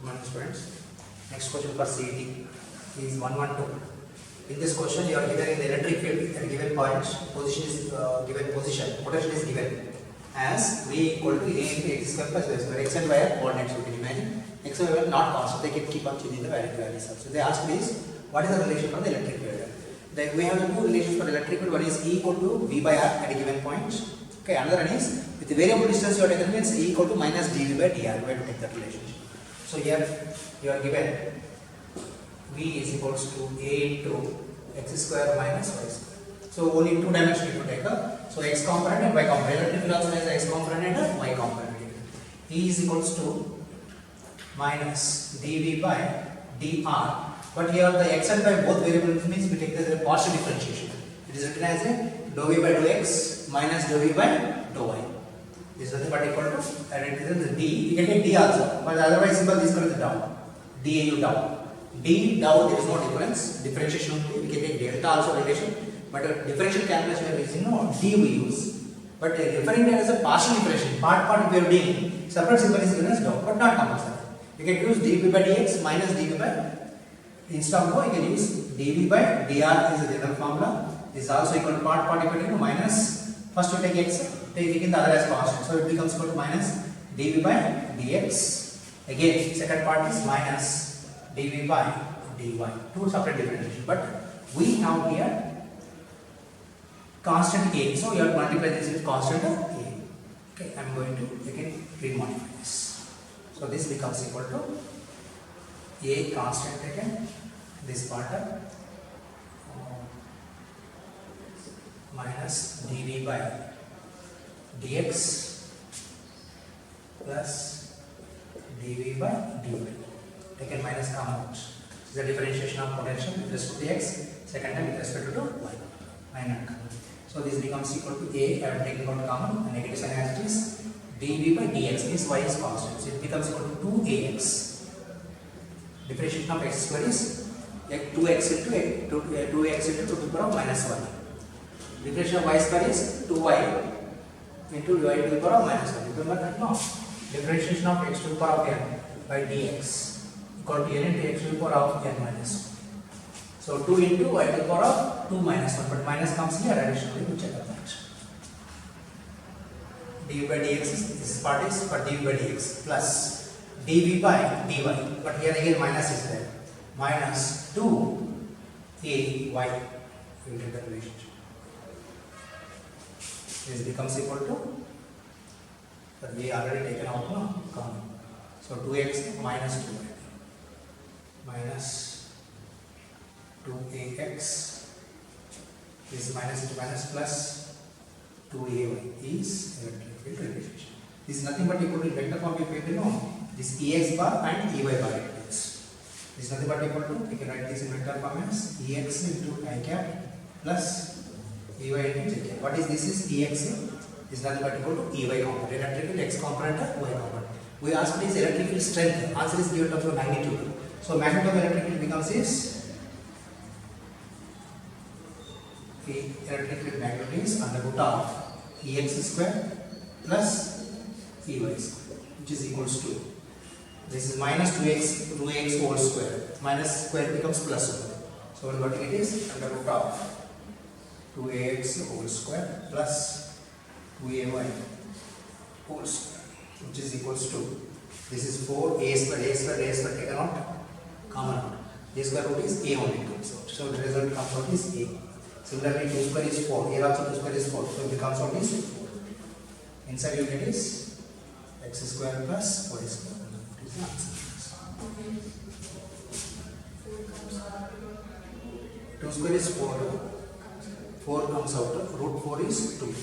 Good morning, students. Next question for CET is 112. In this question, you are given in the electric field at a given point, position is given position, potential is given as V equal to A into x square plus y square. X and y are coordinates. You can imagine x and y are not constant; they can keep on changing the values. So they ask is what is the relation for the electric field? We have the two relations for the electric field. One is E equal to V by R at a given point. Okay, another one is with the variable distance you are taken means E equal to minus dV by dr. We have to take that relationship. So here you are given V is equals to A into x square minus y square. So only two dimensions you take. So x component and y component. Electric field also has x component and y component. E is equals to minus dV by dr. But here the x and y both variables means we take the partial differentiation. It is written as a dou v by dou x minus dou v by dou y. This is nothing but equal to, and it is the d. You can take d also, but otherwise simple this one is down. dau down. D dou there is no difference. Differentiation only. We can take delta also relation, but differential calculation we are using no d we use. But referring to it as a partial differentiation, part we are doing separate symbol is given as dou, but not compulsory. You can use dv by dx minus dv by. Instead of no, you can use dv by dr is the general formula. This is also equal to part equal to minus. First we take x, taking the other as constant, so it becomes equal to minus dv by dx. Again, second part is minus dv by dy. Two separate differentiation, but we have here constant a, so you have to multiply this with constant a. Okay, I am going to again remodify this. So this becomes equal to a constant again. This part minus dv by dx plus dv by dy. Taken minus common out. This is the differentiation of potential with respect to x, second time with respect to y. Minus. So this becomes equal to a. I am taking out common, and negative sign as it is. dv by dx means y is constant, so it becomes equal to 2ax. Differentiation of x square is 2x into 2x into 2 to the power minus 1. Differentiation of y square is 2y into y to the power minus 1. Remember that now? Differentiation of x to the power of n by dx equal to n into x to the power of n minus 1. So 2 into y to the power of 2 minus 1, but minus comes here additionally, we check that. dv by dx is, this part is for dv by dx plus dv by dy, but here again minus is there. Minus 2ay, we will get the relationship. This becomes equal to, but we already taken out now, common. So 2x minus 2y minus 2ax, this minus into minus plus 2ay is electric field relationship. This is nothing but equal to vector form you know. This ex bar and ey bar it is. This is nothing but equal to, we can write this in vector form as ex into I cap plus ey into j cap. What is this? Is ex. This is nothing but equal to ey component. Electric field x component y component. We asked is electric field strength. Answer is given terms of magnitude. So magnitude of electric field becomes is electric field magnitude is under root of ex square plus ey square, which is equals to, this is minus 2x whole square, minus square becomes plus 1. So what it is under root of 2ax whole square plus 2ay whole square, which is equals to, this is 4 a square taken out, common out. A square root is a only comes out. So the result comes out is a. Similarly 2 square is 4, here also 2 square is 4, so it becomes out is 4. Inside you get is x square plus y square. That is the answer. 2 square is 4, 4 comes out, root 4 is 2.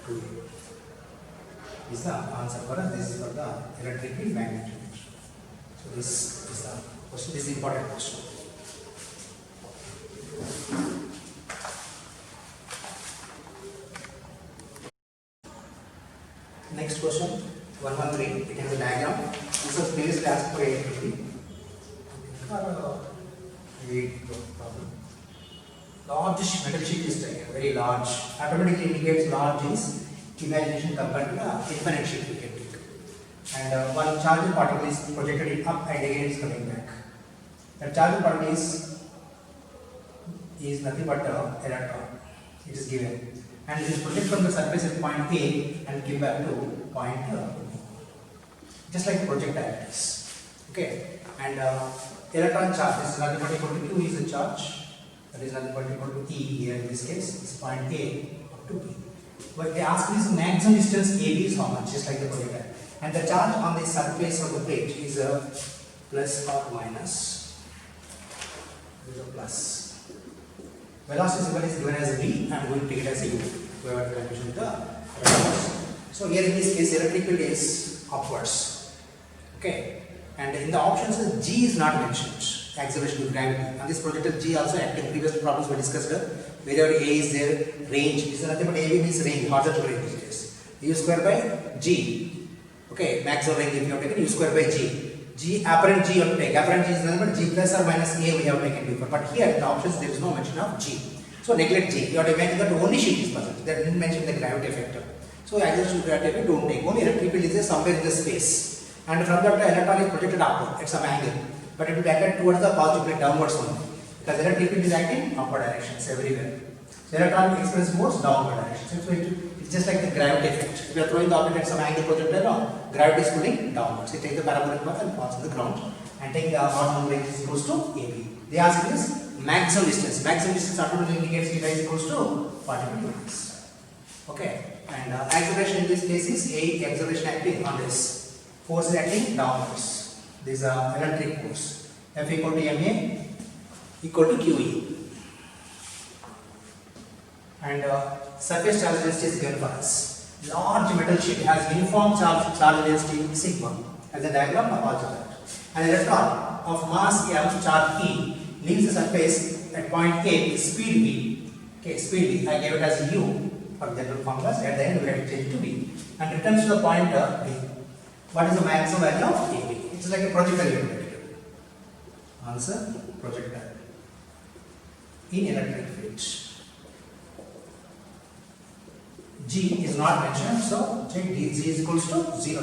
2 is the answer for us. This is for the electric field magnitude. So this is the question, this is the important question. Next question, 113. It has a diagram. This was previously asked for 850. Large metal sheet is taken, very large. Automatically indicates large is imagination compared to the infinite sheet we can take. and one charged particle is projected up and again is coming back. The charged particle is nothing but electron. It is given, and it is projected from the surface at point A and give back to point B, just like the projectile it is. Okay, and electron charge is nothing but equal to Q is the charge, that is nothing but equal to E here in this case is point A up to B. But they ask me is maximum distance AB is how much, just like the projectile, and the charge on the surface of the plate is a plus or minus. This is a plus. Velocity symbol is given as V and we will take it as a U. We have to calculate the velocity. So here in this case electric field is upwards. Okay, and in the options G is not mentioned, acceleration of gravity. On this projected G also acting. Previous problems we discussed whether A is there, range is nothing but AB means range, horizontal range it is. U square by G. Okay, maximum range if you have taken U square by G. G apparent G you have to take. Apparent G is nothing but G plus or minus A we have taken before. But here in the options there is no mention of G. So neglect G. You have to imagine that only sheet is present. They didn't mention the gravity factor. So acceleration of gravity effect don't take. Only electric field is there somewhere in the space. And from that the electron is projected upward at some angle. But it will be acted towards the positive plate downwards only. Because electric field is acting upward directions everywhere. So electron experience moves downward directions. So it's just like the gravity effect. If you are throwing the object at some angle projectile, gravity is pulling downwards. You take the parabolic path and falls on the ground. And take the horizontal range is equals to AB. They ask this maximum distance. Maximum distance automatically indicates theta is equals to 40 meters. Okay. And acceleration in this case is A acceleration acting on this. Force is acting downwards. This is electric force. F equal to ma equal to QE. And surface charge density is given for us. Large metal sheet has uniform charge density sigma as a diagram of also that. An electron of mass m charge E leaves the surface at point A with speed v. Okay, speed v. I gave it as u for general formulas. At the end we have to change to v and returns to the point B. What is the maximum value of AB? It's like a projectile unit. Answer: projectile in electric field. G is not mentioned, so check G is equals to 0.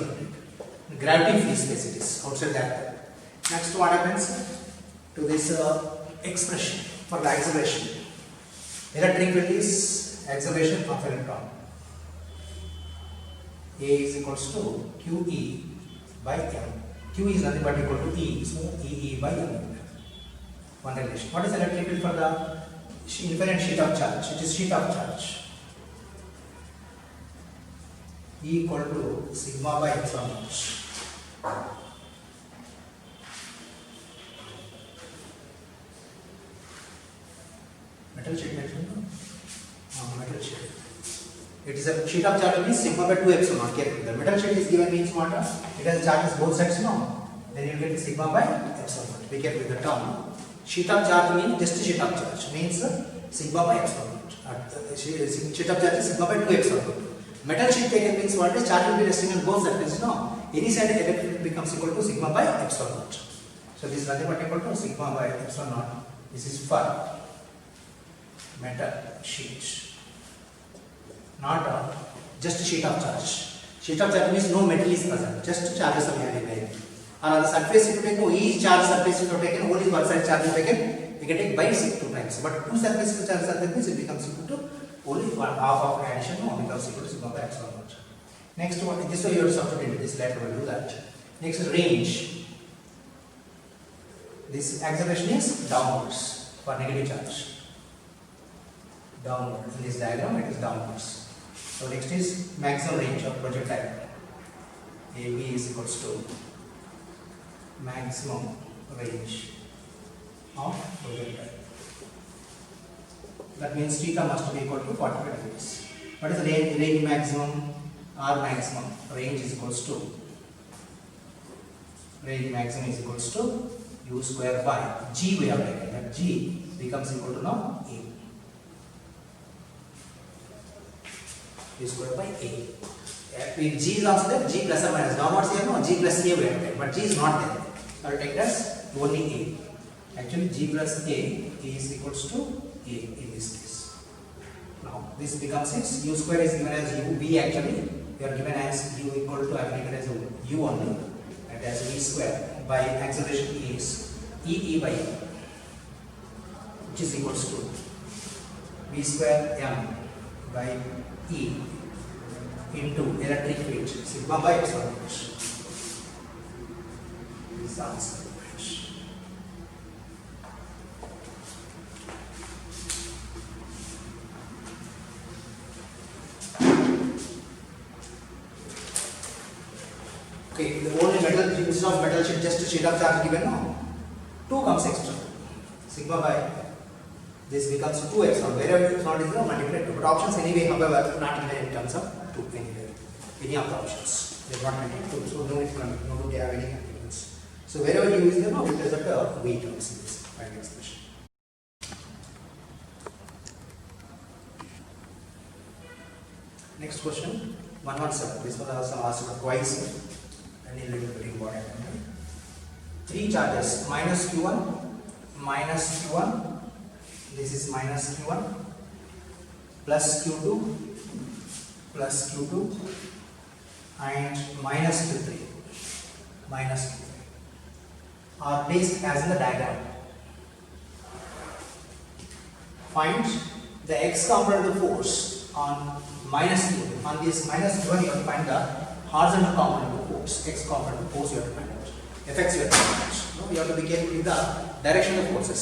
Gravity free space it is outside that. Next, what happens to this expression for the acceleration? Electric field is acceleration of electron. A is equals to QE by M. Q is nothing but equal to E, so EE by M. One relation. What is electric field for the infinite sheet of charge? It is sheet of charge. E equal to sigma by epsilon naught. Metal sheet mentioned? Metal sheet. It is a sheet of charge means sigma by 2 epsilon naught. Careful. The metal sheet is given means what? It has charges both sides, no? Then you will get sigma by epsilon naught. Be careful with the term. Sheet of charge means just sheet of charge means sigma by epsilon naught. Sheet of charge is sigma by 2 epsilon naught. Metal sheet taken means what is charge will be resting on both surfaces, no? Any side electric field becomes equal to sigma by epsilon naught. So this is nothing but equal to sigma by epsilon naught. This is for metal sheet, not just sheet of charge. Sheet of charge means no metal is present, just charges are having. And on the surface if you take each charge surface is taken, only one side charge is taken, we can take by 2 times. But two surfaces charge are taken, it becomes equal to only one half of addition becomes equal to sigma by epsilon naught. Next one, this way you have to substitute this, later we will do that. Next is range. This acceleration is downwards for negative charge. Downward. In this diagram it is downwards. So next is maximum range of projectile. AB is equals to maximum range of projectile. That means theta must be equal to 45 degrees. What is the range maximum? R maximum. Range is equals to U square by G we have taken. That G becomes equal to now A. U square by A. If G is also there, G plus or minus. Now what's here? No, G plus A we have taken. But G is not there. I will take as only A. Actually G plus A is equals to A in this case. Now this becomes its U square is given as U, B actually you are given as u equal to, I have taken as a u only, and as v square by acceleration is e by m, which is equals to v square m by e into electric field sigma by epsilon h. This is the answer. Okay, the only metal, instead of metal sheet, just a sheet of charge given now. 2 comes extra. Sigma by this becomes 2 epsilon. Wherever epsilon is there, multiply 2. But options anyway, however, not given in terms of 2 anywhere. Any of the options. They are not mentioned 2. So no need to have any calculations. So wherever u is there, now it is at v terms in this final expression. Next question, 117. This was also asked twice. And a little bit important. 3 charges, minus q1, this is minus q1, plus q2, and minus q3, are placed as in the diagram. Find the x component of the force on minus q1. On this minus q1, you have to find the horizontal component of force, x component of force you have to find out. Effects you have to find out. No, you have to be careful with the direction of forces.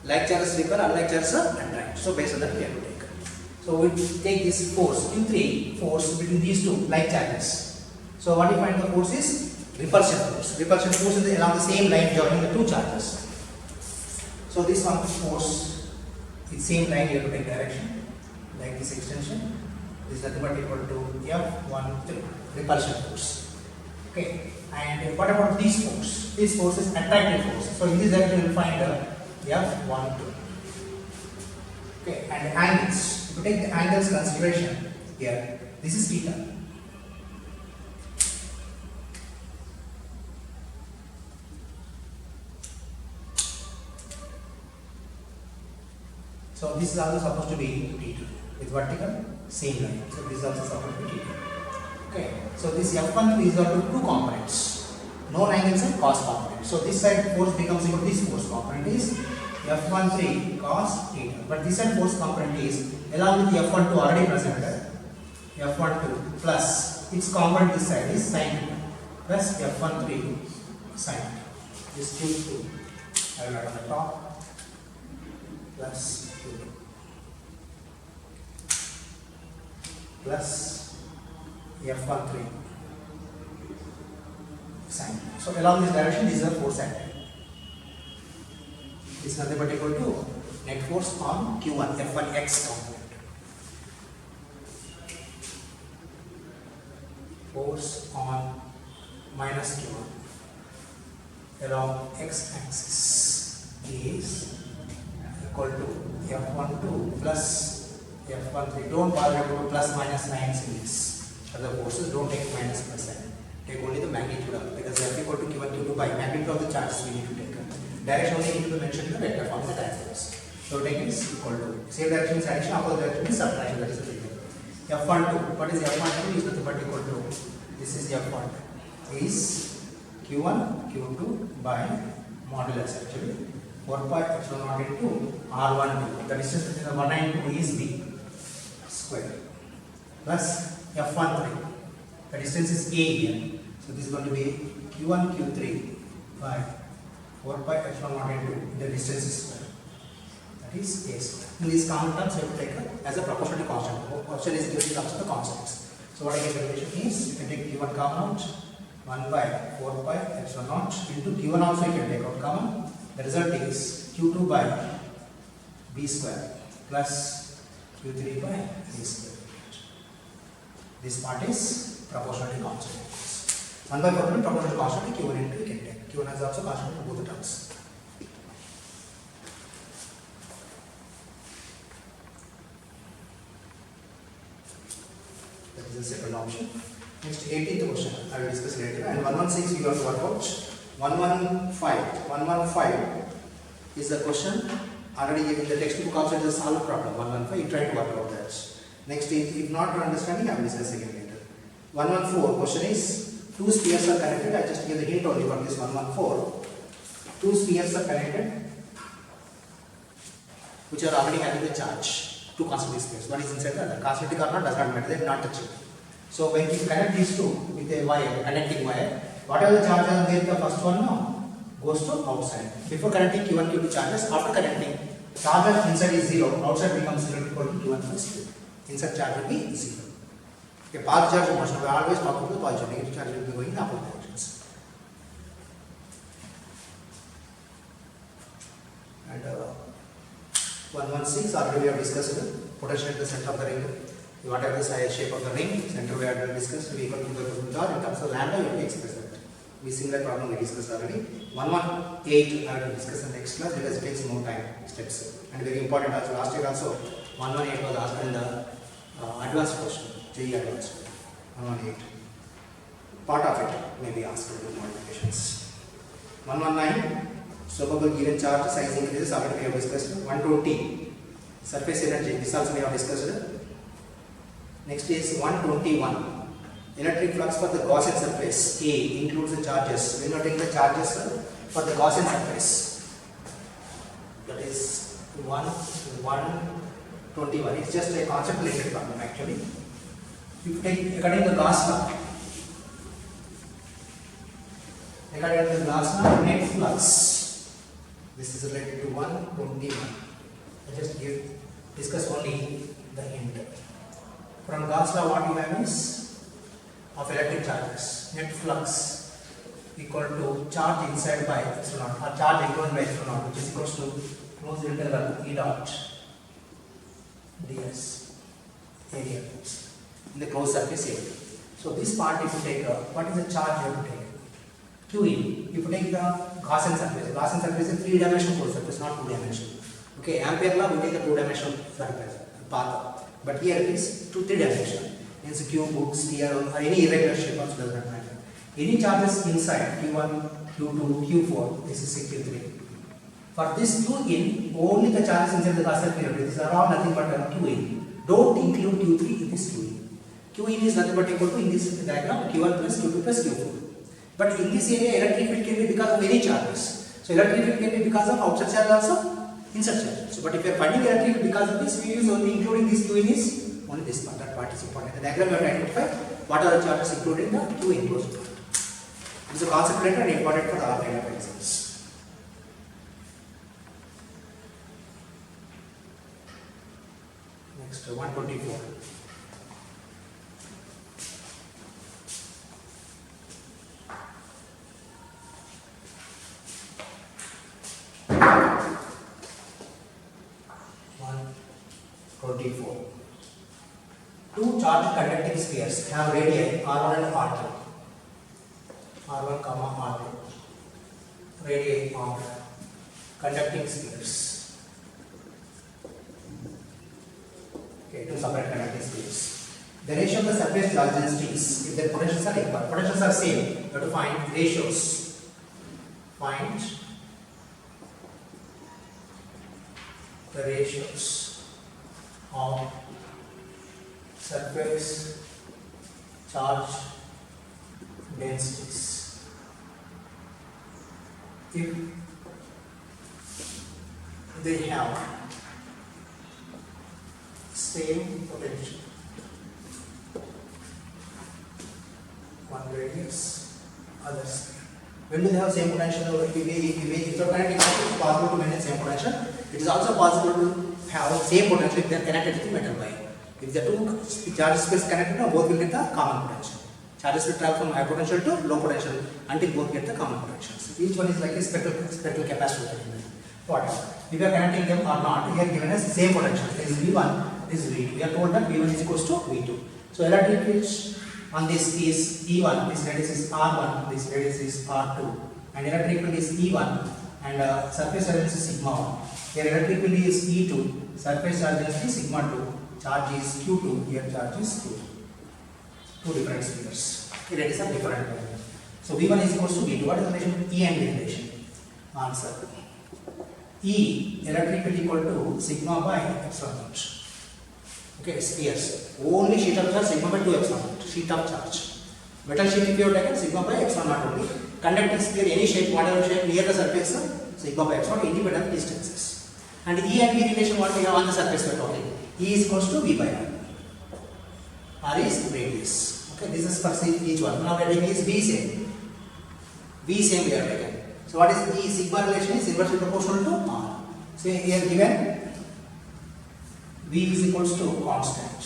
Like charges repel, unlike charges attract. So based on that we have to take. So we take this force Q3 force between these two like charges. So what you find the force is repulsion force. Repulsion force is along the same line joining the 2 charges. So this one force is same line you have to take direction like this extension. This is nothing but equal to F13 repulsion force. Okay, and what about this force? This force is attractive force. So in this direction you will find F12. Okay, and angles. If you take the angles consideration here, this is theta. So this is also supposed to be theta with vertical same line. So this is also supposed to be theta. Okay, so this F13 is equal to 2 components, known angles and cos component. So this side force becomes equal to this force component is F13 cos theta. But this side force component is along with the F12 already presented, F12 plus its component this side is sin theta plus F13 sin theta. This Q2 I will write on the top plus Q2 plus F13 sin. So along this direction, this is a force acting. This is nothing but equal to net force on Q1 F1x component. Force on minus Q1 along x axis is equal to F12 plus F13. Don't bother about plus minus signs in this. Other forces, don't take minus plus sign. Take only the magnitude of it, because F equal to Q1, Q2 by magnitude of the charges we need to take. Direction only need to be mentioned in the vector form of the diagrams. So take is equal to same direction is addition, opposite direction is subtraction. That is the figure. F12. What is F12? Is nothing but equal to this is F12 is Q1, Q2 by modulus actually 4 pi epsilon naught into R12. The distance between the 1 and 2 is B square plus F13. The distance is A here. So this is going to be Q1, Q3 by 4 pi epsilon naught into the distance is square. That is A square. In these common terms, you have to take as a proportional constant. Proportion is given in terms of the constants. So what I get relation is, you can take Q1 common out, 1 by 4 pi epsilon naught into Q1 also you can take out common. The result is Q2 by B square plus Q3 by A square. This part is proportionally constant. 1 by 4 proportional constant Q1 into you can take. Q1 is also constant in both the terms. That is the second option. Next 18th question I will discuss later, and 116 you have to work out. 115 is the question already in the textbook also it is a solved problem. 115 you try to work out that. Next is if not your understanding I will discuss again later. 114 question is two spheres are connected. I just give the hint only for this 114. Two spheres are connected which are already having the charge. Two concentric spheres. One is inside the other. Concentric or not does not matter. They are not touching. So when you connect these two with a wire, connecting wire, whatever the charge are there, the first one now goes to outside. Before connecting Q1, Q2 charges, after connecting, charge inside is 0, outside becomes 0 equal to Q1 plus Q2. Inside charge will be 0. Okay, path charge motion, we always talk about the positive, negative charge will be going in opposite directions. And 116 already we have discussed the potential at the center of the ring. Whatever the size shape of the ring, center we have discussed, we equal to the charge in terms of lambda, you have to express that. We similar problem we discussed already. 118 I have to discuss in the next class because it takes more time, steps. And very important also, last year also 118 was asked in the advanced question, JEE advanced. 118. Part of it may be asked with modifications. 119, solvable given charge, size increases, already we have discussed. 120, surface energy, this also we have discussed. Next is 121. Electric flux for the Gaussian surface A includes the charges. We are taking the charges for the Gaussian surface. That is 121. It's just a concept related problem actually. If you take according to the Gauss law, net flux. This is related to 121. I just discuss only the hint. From Gauss law, what you have is of electric charges, net flux equal to charge inside by epsilon or charge equivalent by epsilon, which is equals to closed interval E dot ds area in the closed surface area. So this part if you take what is the charge you have to take? QE. If you take the Gaussian surface is 3-dimensional closed surface, not 2-dimensional. Okay, Ampere law we take the 2-dimensional surface path, but here it is 3-dimensional. Means cube, sphere or any irregular shape also does not matter. Any charges inside Q1, Q2, Q4, this is Q3. For this Q in, only the charges inside the Gaussian period. These are all nothing but Q in. Don't include Q3 in this Q in. Q in is nothing but equal to in this diagram Q1 plus Q2 plus Q4. But in this area, electric field can be because of any charges. So electric field can be because of outside charge also, inside charge. So but if you are finding electric field because of this, we use only including this Q in is only this part. That part is important. The diagram you have to identify what are the charges included in the Q enclosed part. It is a concept related and important for all kind of exams. Next 124. Two charged conducting spheres have radii R1 and R2. R1, R2. Radii of conducting spheres. Okay, two separate conducting spheres. The ratio of the surface charge densities, if their potentials are equal, potentials are same, you have to find ratios. Find the ratios of surface charge densities. If they have same potential, one radius, others. When do they have same potential? If it's possible to maintain same potential, it is also possible to have same potential if they are connected to the metal wire. If the two charge space connected, both will get the common potential. Charges will travel from high potential to low potential until both get the common potentials. Each one is like a spectral capacitor. Whatever. If we are connecting them or not, we are given as same potential. This is V1, this is V2. We are told that V1 is equals to V2. So electric field on this is E1, this radius is R1, this radius is R2. And electric field is E1 and surface charge is sigma 1. Here electric field is E2, surface charge is sigma 2. Charge is Q2, here charge is Q2. Two different spheres. Here it is a different value. So V1 is equals to V2. What is the relation between E and V relation? Answer. E, electric field equal to sigma by epsilon naught. Okay, spheres. Only sheet of charge sigma by 2 epsilon naught. Sheet of charge. Metal sheet if you have taken sigma by epsilon naught only. Conducting sphere, any shape, whatever shape near the surface, sigma by epsilon independent distances. And E and V relation what we have on the surface we are talking. E is equals to V by R. R is radius. Okay, this is for each one. Now let is V same. V same we are taken. So what is E sigma relation is inversely proportional to R. So here given V is equals to constant.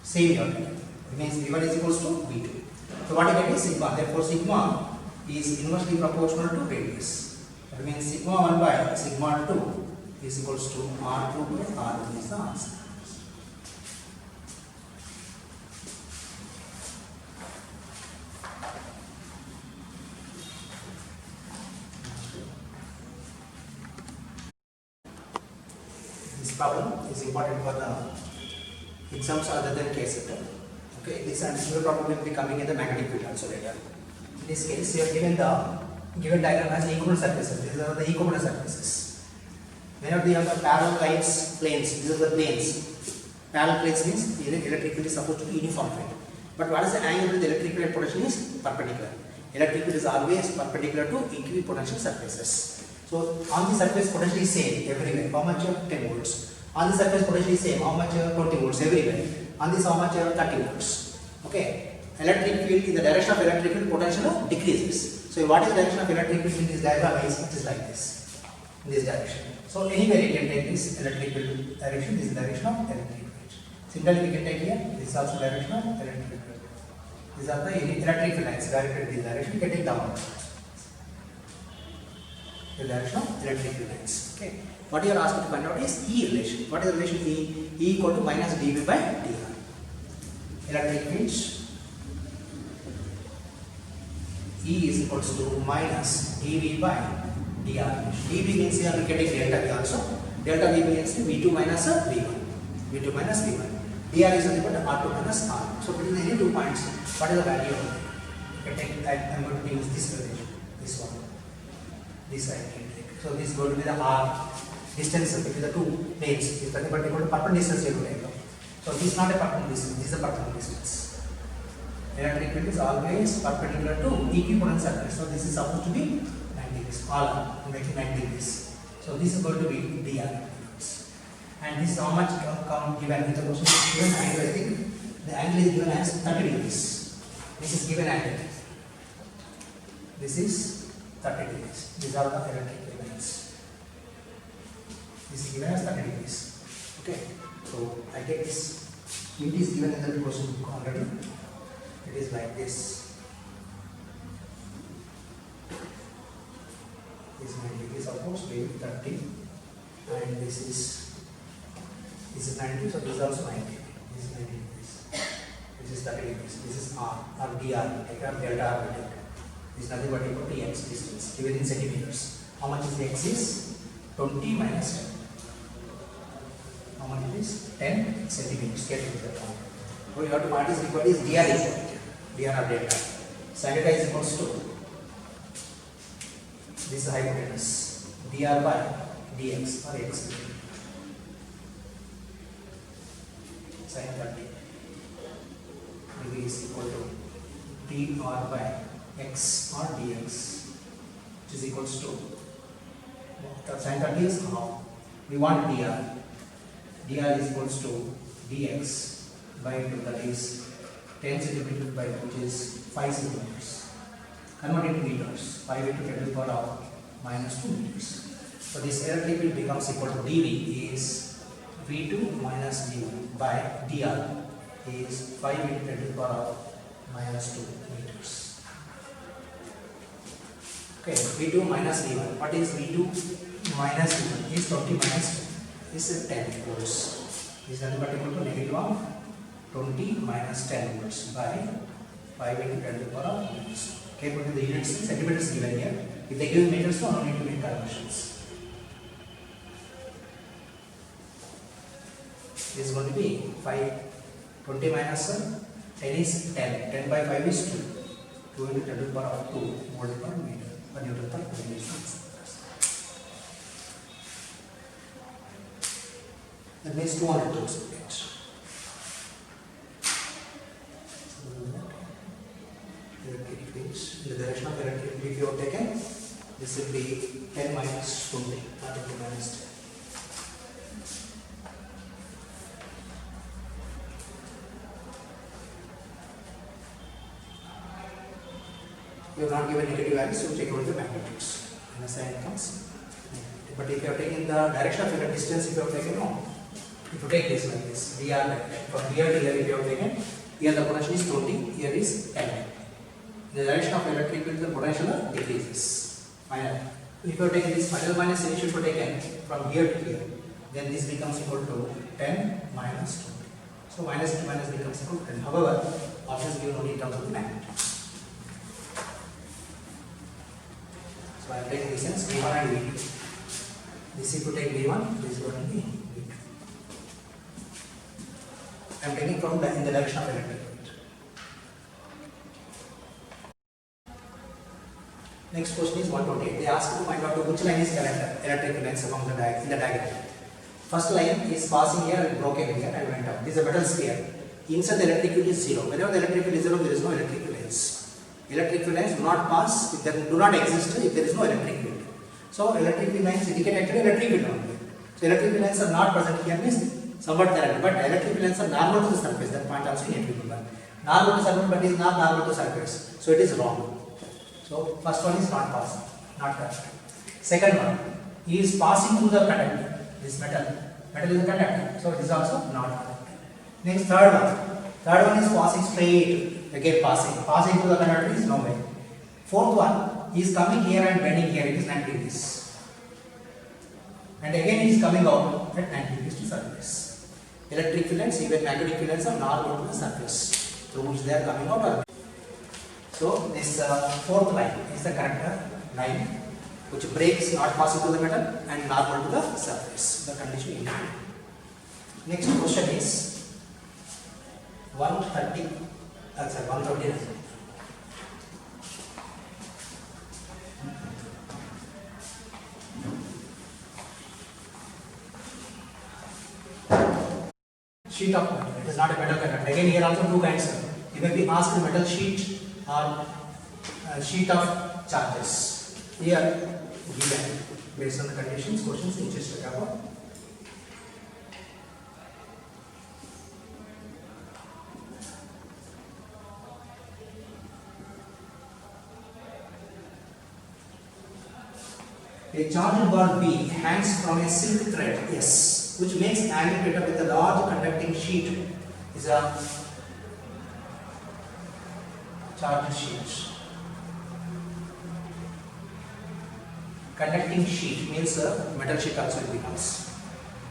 Same here. It means V1 is equals to V2. So what you get is sigma. Therefore sigma is inversely proportional to radius. That means sigma 1 by sigma 2 is equals to R2 by R1 is the answer. This problem is important for the exams other than case set. Okay, this answer will probably be coming in the magnetic field also later. In this case, you are given the given diagram as equivalent surfaces. These are the equivalent surfaces. Whenever you have the parallel lines, planes, these are the planes. Parallel planes means the electric field is supposed to be uniform field. But what is the angle between the electric field and potential is perpendicular. Electric field is always perpendicular to equipotential surfaces. So on the surface potential is same everywhere. How much? 10 volts. On the surface potential is same. How much? 20 volts everywhere. On this how much? 30 volts. Okay. Electric field in the direction of electric field potential decreases. So what is the direction of electric field in this diagram? It is like this. In this direction. So anywhere you can take this electric field direction. This is the direction of electric field. Similarly, we can take here. This is also direction of electric field. These are the electric field lines directed in this direction. You can take downward. The direction of electric field lines. Okay. What you are asked to find out is E relation. What is the relation E? E equal to minus dV by dr. Electric fields. E is equals to minus dV by dr. dV means you are getting delta V also. Delta V means V2 minus V1. V2 minus V1. dr is equal to R2 minus R. So between any 2 points, what is the value of it? You can take, I am going to use this relation. This one. This I can take. So this is going to be the R distance between the two planes. Is nothing but equal to perpendicular distance you take. So this is not a perpendicular distance. This is a perpendicular distance. Electric field is always perpendicular to equivalent surface. So this is supposed to be 90 degrees. All making 90 degrees. So this is going to be dr. And this is how much come given in the question is given angle. I think the angle is given as 30 degrees. This is given angle. This is 30 degrees. These are the electric field lines. This is given as 30 degrees. Okay. So I take this. It is given in the question book already. It is like this. This is 90 degrees supposed to be 30, and this is 90. So this is also 90. This is 90 degrees. This is 30 degrees. This is R or dr. Take up delta R. This is nothing but equal to x distance given in centimeters. How much is the x is 20 minus 10. How much it is 10 centimeters. Get into that one. So you have to what is equal is dr is equal. Dr or delta. Sin theta is equals to this is hypotenuse dr by dx or x. Sin 30 degree is equal to dr by x or dx, which is equals to sin 30 is half. We want dr. Dr is equals to dx by 2, that is 10 centimeters by 2, which is 5 centimeters. Convert into meters. 5 into 10 to the power of minus 2 meters. So this electric field becomes equal to dV is V2 minus V1 by dr is 5 into 10 to the power of minus 2 meters. Okay, V2 minus V1. What is V2 minus V1? Is 20 minus 10. This is 10 volts. This is nothing but equal to negative of 20 minus 10 volts by 5 into 10 to the power of minus 2. Okay, put in the units, centimeters given here. If they give meters, so no need to make conversions. This is going to be 20 minus 10 is 10. 10 by 5 is 2. 2 into 10 to the power of 2 volt per meter per Newton per meter. That means 200 joules per minute. This will be 10 minus 20, not into minus 10. You have not given negative values, so you take out the magnitudes. And the sign comes. But if you have taken the direction of your distance, if you have taken no. If you take this like this, dr like from here to here, if you have taken, here the potential is 20, here is 10. In the direction of electric field, the potential decreases. Finally, if you have taken this final minus initial if you have taken from here to here, then this becomes equal to 10 minus 20. So minus into minus becomes equal to 10. However, options given only in terms of the magnitude. So I am taking this as V1 and V2. This if you take V1, this is going to be V2. I am taking from in the direction of electric field. Next question is 128. They ask you to find out which line is electric lines along the in the diagram. First line is passing here and broken here and went up. This is a metal sphere. Inside the electric field is 0. Whenever the electric field is 0, there is no electric field lines. Electric field lines do not pass, if they do not exist if there is no electric field. So electric field lines indicate actually electric field only. So electric field lines are not present here means somewhat there, but electric field lines are normal to the surface. That point also you need to remember. Normal to surface, but is not normal to surface. So it is wrong. So first one is not passing, not correct. Second one, he is passing through the conductor. This metal is a conductor, so it is also not correct. Next third one is passing straight, again passing through the conductor is no way. Fourth one, he is coming here and bending here, it is 90 degrees. And again he is coming out at 90 degrees to surface. Electric field lines, even magnetic field lines are normal to the surface, through which they are coming out. Or so this fourth line is the correct line which breaks not passing through the metal and normal to the surface. The condition is. Next question is 130. That's 130. Sheet of metal. It is not a metal conductor. Again, here also two kinds. You may be asked metal sheet or sheet of charges. Here, given based on the conditions, questions in just a cover. A charged bar B hangs from a silk thread S, which makes aggregated with a large conducting sheet is a charged sheet. Conducting sheet means a metal sheet also it becomes.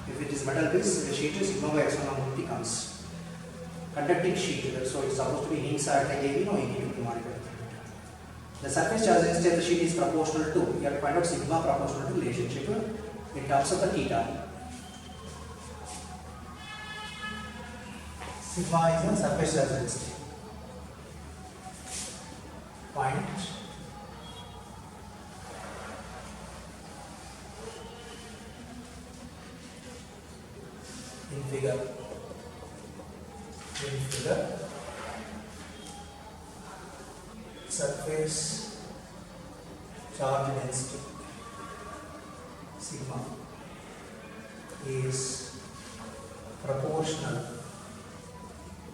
If it is metal piece, the sheet is sigma by x1 becomes. Conducting sheet, so it is supposed to be inside a AB, no AB to monitor. The surface charge instead the sheet is proportional to, you have to find out sigma proportional to relationship in terms of the theta. Sigma is the surface charge density. Point in figure surface charge density sigma is proportional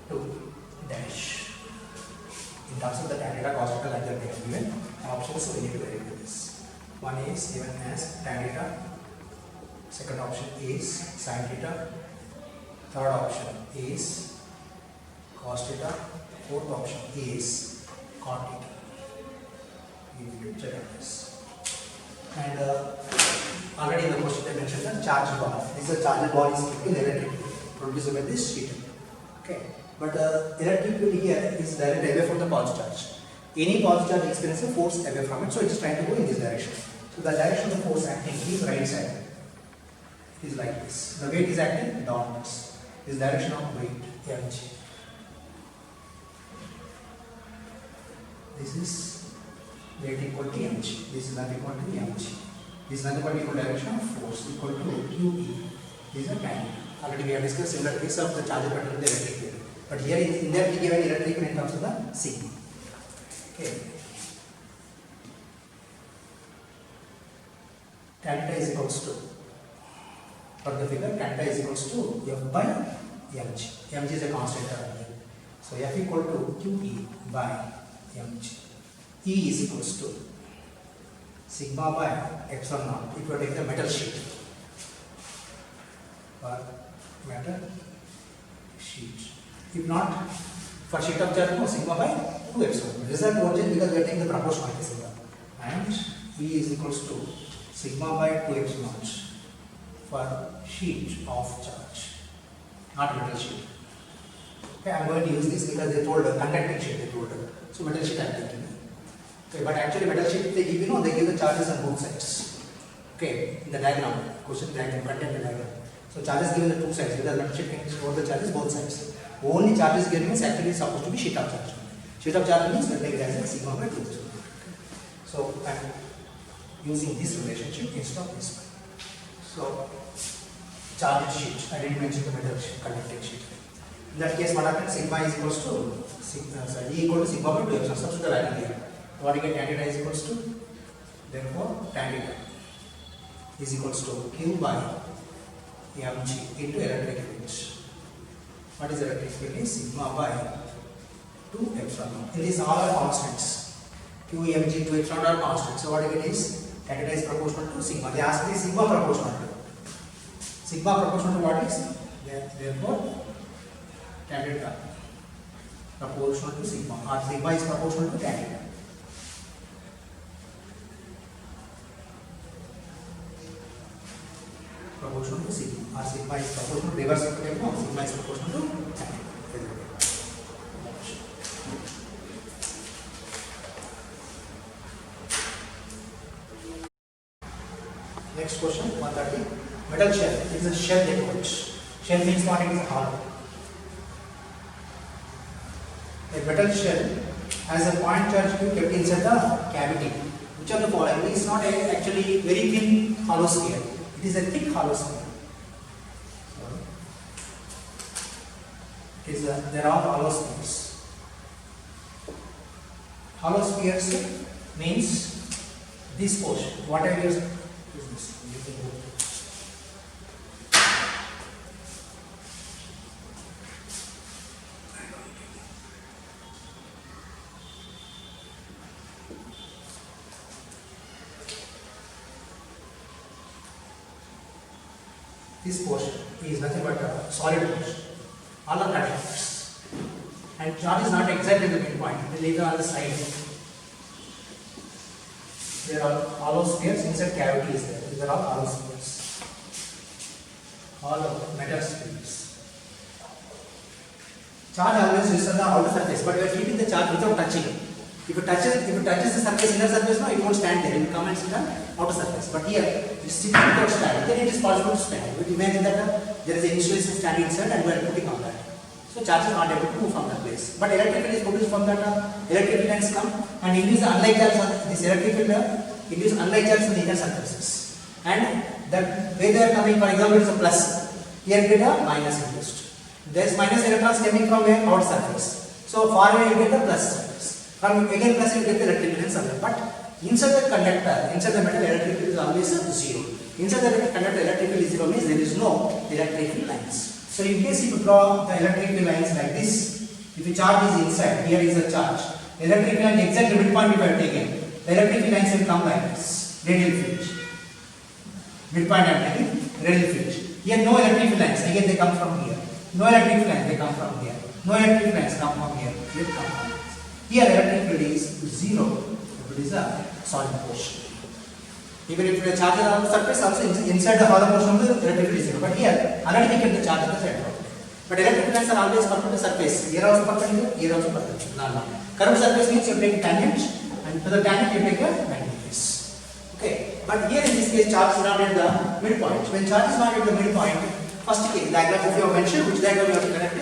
to dash in terms of the tan theta cos theta like that they are given options, so we need to verify this. One is given as tan theta, second option is sin theta, third option is cos theta, fourth option is cot theta. You need to check on this. And already in the question they mentioned the charge bar. This is a charge bar is kept in electric field produced by this sheet. Okay. But electric field here is directed away from the positive charge. Any positive charge experiences a force away from it, so it is trying to go in this direction. So the direction of the force acting is right side. It is like this. The weight is acting downwards. This direction of weight mg. This is weight equal to mg. This is not equal to mg. This is not equal direction of force equal to QE. This is a tan. Already we have discussed similar case of the charge pattern in the electric field. But here in there we given electric field in terms of the sigma. Okay. tan theta is equals to, for the figure tan theta is equals to f by mg. Mg is a constant term here. So f equal to qe by mg. E is equals to sigma by epsilon naught if you take the metal sheet. For metal sheet. If not, for sheet of charge, no, sigma by 2 epsilon. Result won't change because we are taking the proportionality sigma. And E is equals to sigma by 2 epsilon for sheet of charge, not metal sheet. Okay, I am going to use this because they told conducting sheet, they told. So metal sheet I am taking. Okay, but actually metal sheet they give, they give the charges on both sides. Okay, in the diagram, question diagram, content diagram. So charges given the two sides because metal sheet can store the charges both sides. Only charges given is actually supposed to be sheet of charge. Sheet of charge means we take it as a sigma by 2. So I am using this relationship instead of this one. So charge sheet, I didn't mention the metal sheet, conducting sheet. In that case, what happens? Sigma is equals to E equal to sigma by 2 epsilon. Substitute the value here. What you get tan theta is equals to, therefore tan theta is equals to Q by mg into electric field. What is electric field? Is sigma by 2 epsilon. In these all are constants. Q, mg, 2 epsilon are constants. So what you get is tan theta is proportional to sigma. They ask me sigma proportional to. Sigma proportional to what is? Therefore tan theta proportional to sigma, or sigma is proportional to tan theta. Proportional to sigma, or sigma is proportional to reverse equilibrium, or sigma is proportional to tan theta. Next question, 130. Metal shell. It is a shell approach. Shell means what? It is hollow. A metal shell has a point charge Q kept inside the cavity. Which of the following? It is not actually very thin hollow sphere. It is a thick hollow sphere. There are hollow spheres. Hollow spheres means this portion. Whatever is this? This portion is nothing but a solid portion. All are conductors. And charge is not exactly the midpoint, it is either on the side. There are hollow spheres, inside cavity is there. These are all hollow spheres. Hollow metal spheres. Charge always is on the outer surface, but we are keeping the charge without touching it. If it touches the surface, inner surface, no, it won't stand there. It will come and sit on outer surface. But here, it is sitting without stand. Then it is possible to stand. We imagine that there is an insulation standing inside and we are putting on that. So charge is not able to move from that place. But electric field is produced from that. Electric field lines come and induce the unlike charge on this electric field. Induce unlike charge on the inner surfaces. And that way they are coming, for example, it is a plus. Here get a minus induced. There is minus electrons coming from where? Out surface. So far away you get the plus surface. From again plus you get the electric field somewhere. But inside the conductor, inside the metal, electric field is always 0. Inside the conductor, electric field is 0 means there is no electric field lines. So in case if you draw the electric field lines like this, if the charge is inside, here is a charge. The electric field line exact midpoint if I have taken, the electric field lines will come like this, radial field. Midpoint I am taking, radial field. Here no electric field lines, again they come from here. No electric field lines, they come from here. No electric field lines come from here. They come from here. Here electric field is 0, if it is a solid portion. Even if the charge is on the surface, also inside the hollow portion of the electric field is 0. But here, already we get the charge at the center. But electric field lines are always perpendicular to the surface. Here also perpendicular, here also perpendicular. No. Curved surface means you take tangent, and to the tangent you take a 90 degrees. Okay. But here in this case, charge is not at the midpoint. When charge is not at the midpoint, first case diagram, if you have mentioned which diagram you have to connect,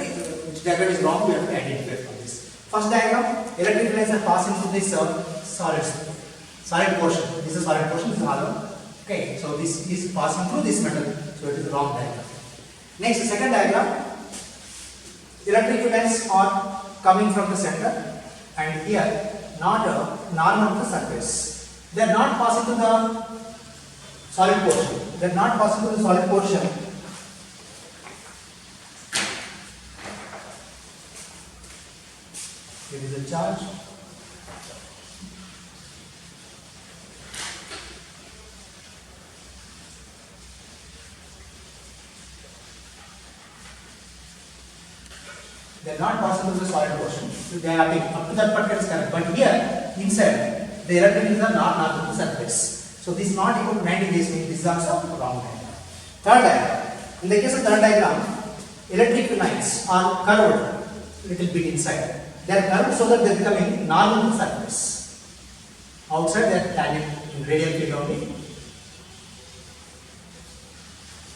which diagram is wrong, we have to identify from this. First diagram, electric lines are passing through this solid portion. This is solid portion, this is hollow. Okay, so this is passing through this metal, so it is the wrong diagram. Next, the second diagram, electric lines are coming from the center, and here not a normal of the surface. They are not passing to the solid portion. They are not passing through the solid portion. Here is the charge. They are not passing through the solid portion. So they are up to that particular is correct. But here inside the electric fields are not to the surface. So this is not equal to 90 degrees means this is also wrong diagram. Third diagram. In the case of third diagram, electric lines are curved little bit inside. They are curved so that they are becoming normal to the surface. Outside they are tangent in radial field only.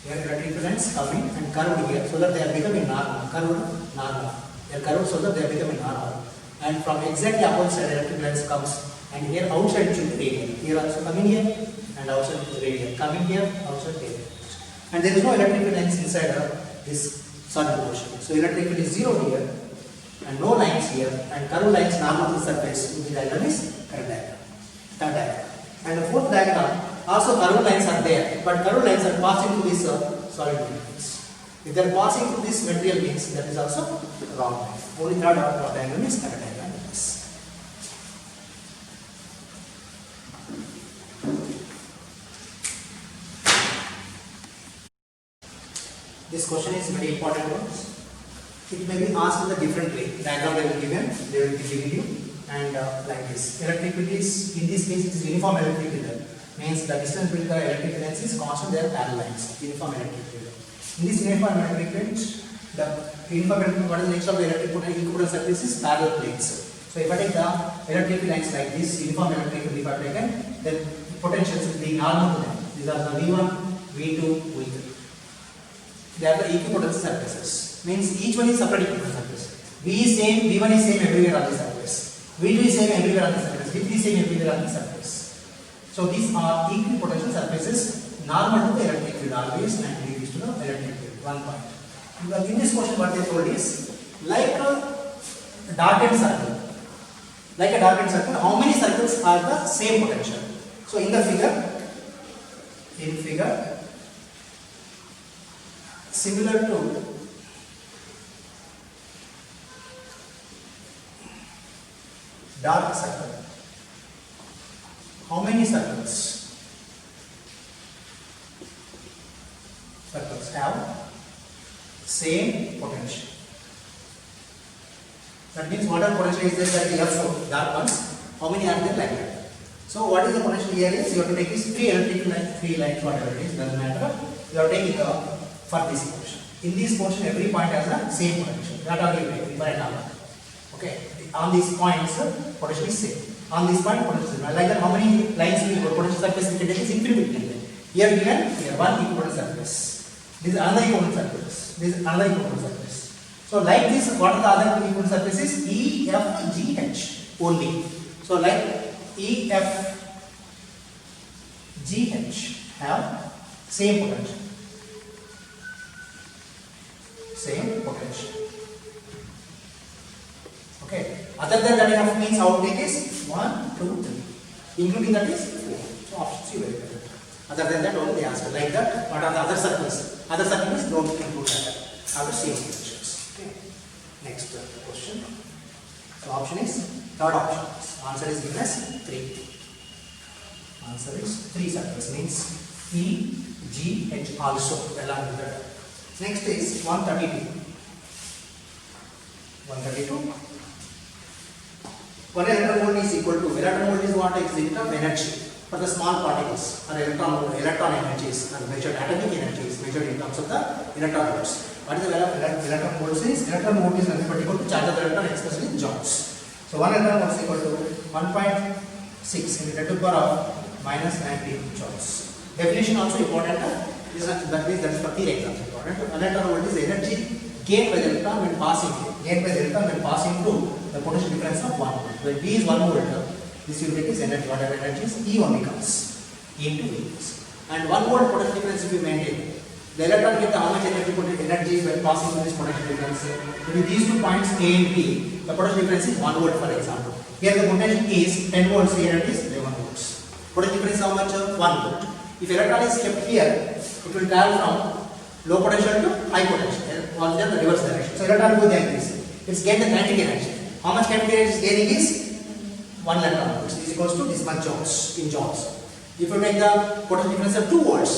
Here electric lines coming and curved here so that they are becoming normal. Curved normal. They are curved so that they are becoming normal. And from exactly opposite electric lines comes and here outside it should be radial. Here also coming here and outside it is radial. Coming here, outside radial. And there is no electric lines inside this solid portion. So electric field is 0 here and no lines here and curved lines normal to the surface. The diagram is correct diagram. Third diagram. And the fourth diagram also curved lines are there, but curved lines are passing through this solid means. If they are passing through this material means that is also wrong. Only third diagram is correct diagram. This question is very important one. It may be asked in a different way. Diagram they will be giving you, and like this. Electric field is, in this case, it is uniform electric field. Means the distance between the electric lines is constant. They are parallel lines. Uniform electric field. In this uniform electric field, the uniform electric, what is the next of the electric equivalent surface is parallel planes. So if I take the electric lines like this, uniform electric field, if I take it, then potentials will be normal to them. These are the V1, V2, V3. They are the equivalent surfaces. Means each one is separate equivalent surface. V is same, V1 is same everywhere on the surface. V2 is same everywhere on the surface. V3 is same everywhere on the surface. So these are equipotential surfaces normal to the electric field, always 90 degrees to the electric field. 1 point. In this question, what they told is like a darkened circle. Like a darkened circle, how many circles are the same potential? So in the figure, similar to dark circle, how many circles have same potential? That means whatever potential is there that we have shown, dark ones, how many are there like that? So what is the potential here is you have to take this 3 electric lines, 3 lines, whatever it is, doesn't matter. You have to take it for this portion. In this portion, every point has the same potential. That are you take for example. Okay. On these points, potential is same. On this point, potential is same. Like that, how many lines we have potential surface we can take is infinity. Here given, here one equivalent surface. This is another equivalent surface. This is another equivalent surface. So like this, what are the other equivalent surfaces? E, F, G, H only. So like E, F, G, H have same potential. Same potential. Okay. Other than that, F means how big is 1, 2, 3. Including that is 4. So option C very good. Other than that, only the answer. Like that, what are the other circles? Other circles don't include that. Have the same potentials. Okay. Next question. So option is third option. Answer is given as 3. Answer is 3 circles means E, G, H also along with that. Next is 132. 132. 1 electron volt is equal to, electron volt is what is unit of energy for the small particles or electron energies are measured, atomic energies measured in terms of the electron volts. What is the value of electron volts is? Electron volt is nothing but equal to charge of the electron expressed in joules. So 1 electron volt is equal to 1.6 into 10 to the power of minus 19 joules. Definition also important. That is for theory exams important. Electron volt is the energy gained by the electron when passing through the potential difference of 1 volt. When V is 1 volt, this unit is energy, whatever energy is E only comes. E into V is. And 1 volt potential difference if we maintain, the electron get how much energy when passing through this potential difference. Between these 2 points A and B, the potential difference is 1 volt for example. Here the potential is 10 volts, here it is 11 volts. Potential difference is how much? 1 volt. If electron is kept here, it will travel from low potential to high potential, or the reverse direction. So electron goes like this. It's gained the kinetic energy. How much kinetic energy is gaining is 1 electron, which is equals to this much joules in joules. If you take the potential difference of 2 volts,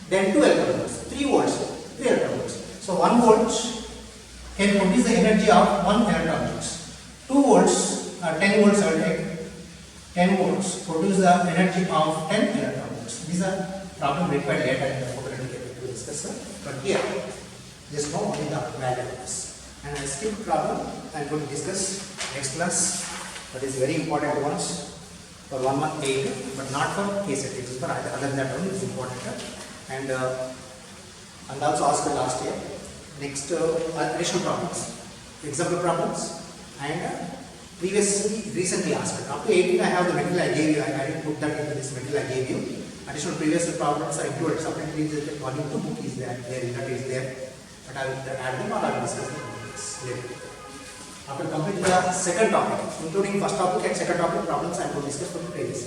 then 2 electron volts, 3 volts, 3 electron volts. So 1 volt can produce the energy of 1 electron volts. 2 volts, 10 volts I will take. 10 volts produce the energy of 10 electron volts. These are problems required later in the photoelectric capacity to discuss. But here, just know only the value of this. And I skip problem. I am going to discuss next class. That is very important ones for 118, but not for case set. It is for other than that one is important. And also asked last year. Next additional problems, example problems, and recently asked. Up to 18 I have the material I gave you. I didn't put that into this material I gave you. Additional previous problems are included. Supplementary volume 2 book is there, that is there. But I will add them or I will discuss them later. After completing the second topic, including first topic and second topic problems, I am going to discuss from the previous.